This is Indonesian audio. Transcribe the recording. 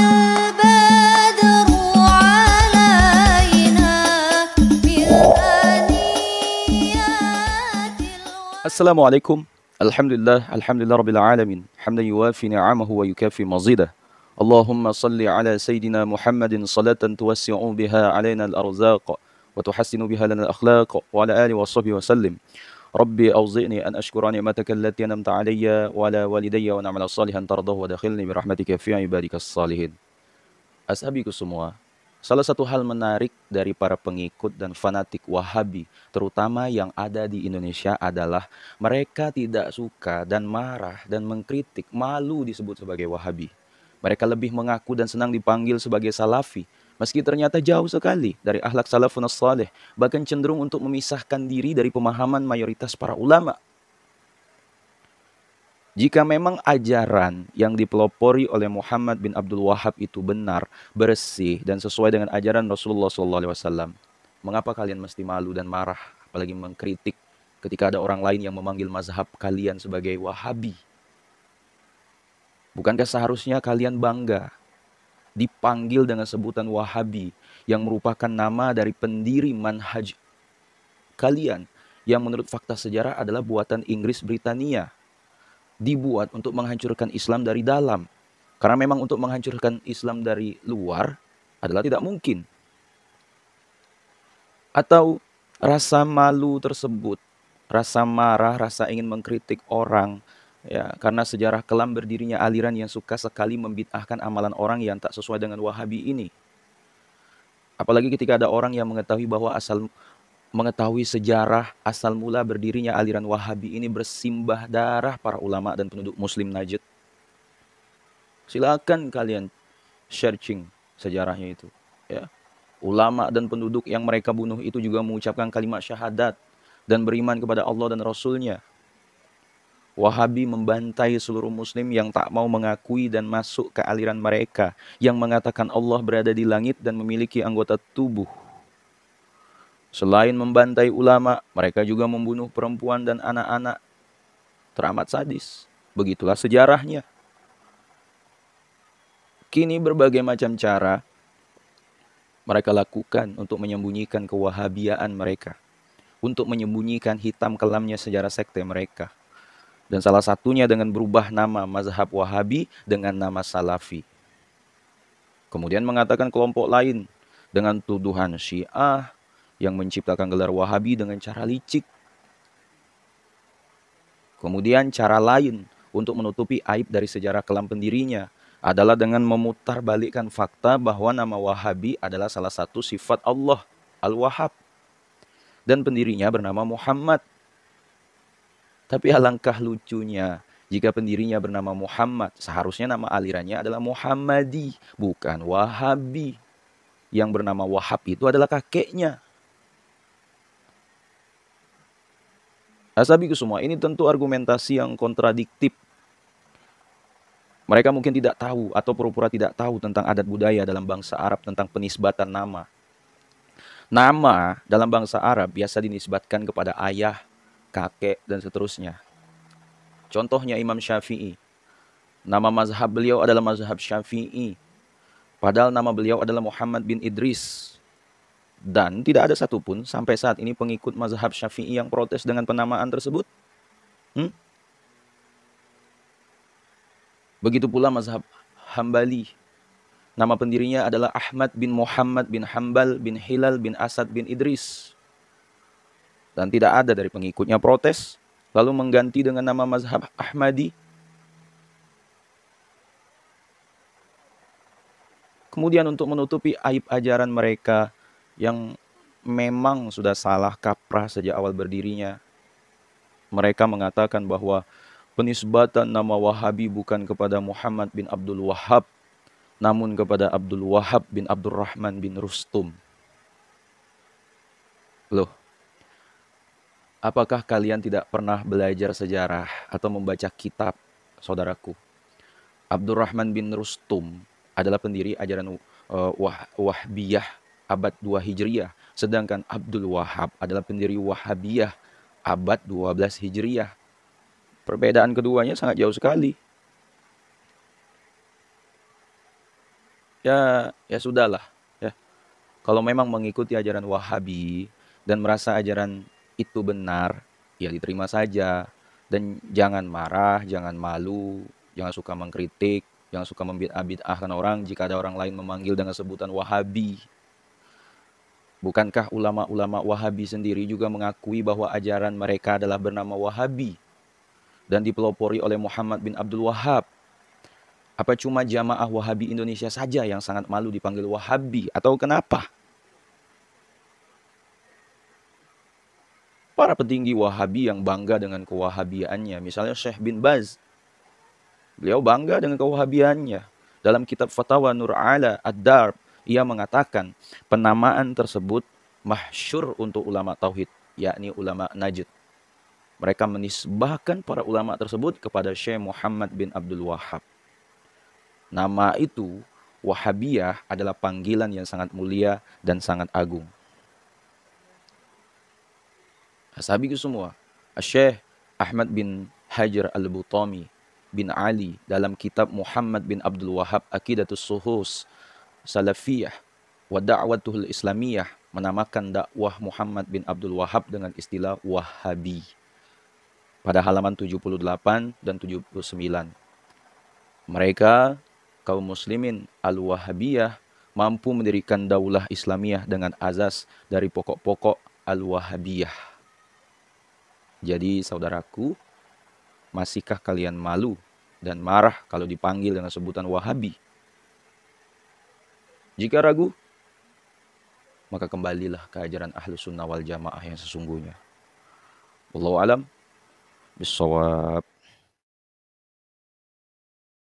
البدر علينا من ثنيات Assalamualaikum. Alhamdulillah rabbil alamin. Hamdan yuwafi ni'amahu wa yukafi mazidah. Allahumma salli ala sayyidina Muhammadin salatan tuwassi'u biha alaina al-arzaq wa tuhassinu biha lana al-akhlaq wa ala alihi wa sahbihi wa sallim. Rabbi awzi'ni an ashkura ni'mataka allati an'amta alayya wa ala walidayya wa na'mala salihan tardahu wa dakhilni bi rahmatika fi ibadikas salihin. Ashabiku semua, salah satu hal menarik dari para pengikut dan fanatik Wahabi, terutama yang ada di Indonesia adalah mereka tidak suka dan marah dan mengkritik, malu disebut sebagai Wahabi. Mereka lebih mengaku dan senang dipanggil sebagai Salafi, meski ternyata jauh sekali dari akhlak salafun saleh, bahkan cenderung untuk memisahkan diri dari pemahaman mayoritas para ulama. Jika memang ajaran yang dipelopori oleh Muhammad bin Abdul Wahab itu benar, bersih, dan sesuai dengan ajaran Rasulullah SAW, mengapa kalian mesti malu dan marah, apalagi mengkritik ketika ada orang lain yang memanggil mazhab kalian sebagai Wahabi? Bukankah seharusnya kalian bangga dipanggil dengan sebutan Wahabi yang merupakan nama dari pendiri manhaj kalian yang menurut fakta sejarah adalah buatan Inggris Britania, dibuat untuk menghancurkan Islam dari dalam. Karena memang untuk menghancurkan Islam dari luar adalah tidak mungkin. Atau rasa malu tersebut, rasa marah, rasa ingin mengkritik orang, ya, karena sejarah kelam berdirinya aliran yang suka sekali membid'ahkan amalan orang yang tak sesuai dengan Wahabi ini. Apalagi ketika ada orang yang mengetahui sejarah asal mula berdirinya aliran Wahabi ini bersimbah darah para ulama dan penduduk Muslim Najd. Silakan kalian searching sejarahnya itu. Ya. Ulama dan penduduk yang mereka bunuh itu juga mengucapkan kalimat syahadat dan beriman kepada Allah dan Rasulnya. Wahabi membantai seluruh Muslim yang tak mau mengakui dan masuk ke aliran mereka, yang mengatakan Allah berada di langit dan memiliki anggota tubuh. Selain membantai ulama, mereka juga membunuh perempuan dan anak-anak. Teramat sadis. Begitulah sejarahnya. Kini berbagai macam cara mereka lakukan untuk menyembunyikan kewahabiaan mereka. Untuk menyembunyikan hitam kelamnya sejarah sekte mereka. Dan salah satunya dengan berubah nama mazhab Wahabi dengan nama Salafi. Kemudian mengatakan kelompok lain dengan tuduhan Syiah, yang menciptakan gelar Wahabi dengan cara licik. Kemudian cara lain untuk menutupi aib dari sejarah kelam pendirinya adalah dengan memutarbalikkan fakta bahwa nama Wahabi adalah salah satu sifat Allah, Al-Wahhab. Dan pendirinya bernama Muhammad. Tapi alangkah lucunya, jika pendirinya bernama Muhammad, seharusnya nama alirannya adalah Muhammadi, bukan Wahabi. Yang bernama Wahab itu adalah kakeknya. Ashabiku semua, ini tentu argumentasi yang kontradiktif. Mereka mungkin tidak tahu atau pura-pura tidak tahu tentang adat budaya dalam bangsa Arab tentang penisbatan nama. Nama dalam bangsa Arab biasa dinisbatkan kepada ayah, kakek, dan seterusnya. Contohnya Imam Syafi'i. Nama mazhab beliau adalah mazhab Syafi'i. Padahal nama beliau adalah Muhammad bin Idris. Dan tidak ada satupun sampai saat ini pengikut mazhab Syafi'i yang protes dengan penamaan tersebut. Begitu pula mazhab Hambali. Nama pendirinya adalah Ahmad bin Muhammad bin Hambal bin Hilal bin Asad bin Idris. Dan tidak ada dari pengikutnya protes, lalu mengganti dengan nama mazhab Ahmadi. Kemudian untuk menutupi aib ajaran mereka yang memang sudah salah kaprah sejak awal berdirinya, mereka mengatakan bahwa penisbatan nama Wahabi bukan kepada Muhammad bin Abdul Wahab, namun kepada Abdul Wahab bin Abdurrahman bin Rustum. Loh, apakah kalian tidak pernah belajar sejarah atau membaca kitab, saudaraku? Abdurrahman bin Rustum adalah pendiri ajaran Wahbiyah abad 2 Hijriah, sedangkan Abdul Wahab adalah pendiri Wahabiyah abad 12 Hijriah. Perbedaan keduanya sangat jauh sekali. ya sudahlah ya. Kalau memang mengikuti ajaran Wahabi dan merasa ajaran itu benar, ya diterima saja dan jangan marah, jangan malu, jangan suka mengkritik, jangan suka membid'ah-bid'ahkan orang jika ada orang lain memanggil dengan sebutan Wahabi. Bukankah ulama-ulama Wahabi sendiri juga mengakui bahwa ajaran mereka adalah bernama Wahabi dan dipelopori oleh Muhammad bin Abdul Wahab? Apa cuma jamaah Wahabi Indonesia saja yang sangat malu dipanggil Wahabi atau kenapa? Para petinggi Wahabi yang bangga dengan kewahabiaannya, misalnya Syekh bin Baz, beliau bangga dengan kewahabiannya. Dalam kitab Fatawa Nur Ala Ad-Darb, ia mengatakan penamaan tersebut mahsyur untuk ulama tauhid, yakni ulama Najd. Mereka menisbahkan para ulama tersebut kepada Syekh Muhammad bin Abdul Wahab. Nama itu, Wahabiyah, adalah panggilan yang sangat mulia dan sangat agung. Sahabiku semua, Syekh Ahmad bin Hajar al-Butami bin Ali dalam kitab Muhammad bin Abdul Wahab Aqidatus Suhus Salafiyah wa Da'watul Islamiyah menamakan dakwah Muhammad bin Abdul Wahab dengan istilah Wahabi pada halaman 78 dan 79. Mereka, kaum muslimin al-Wahabiyah, mampu mendirikan daulah Islamiyah dengan azas dari pokok-pokok al-Wahabiyah. Jadi saudaraku, masihkah kalian malu dan marah kalau dipanggil dengan sebutan Wahabi? Jika ragu, maka kembalilah ke ajaran Ahlus Sunnah wal Jamaah yang sesungguhnya. Wallahu alam bissawab.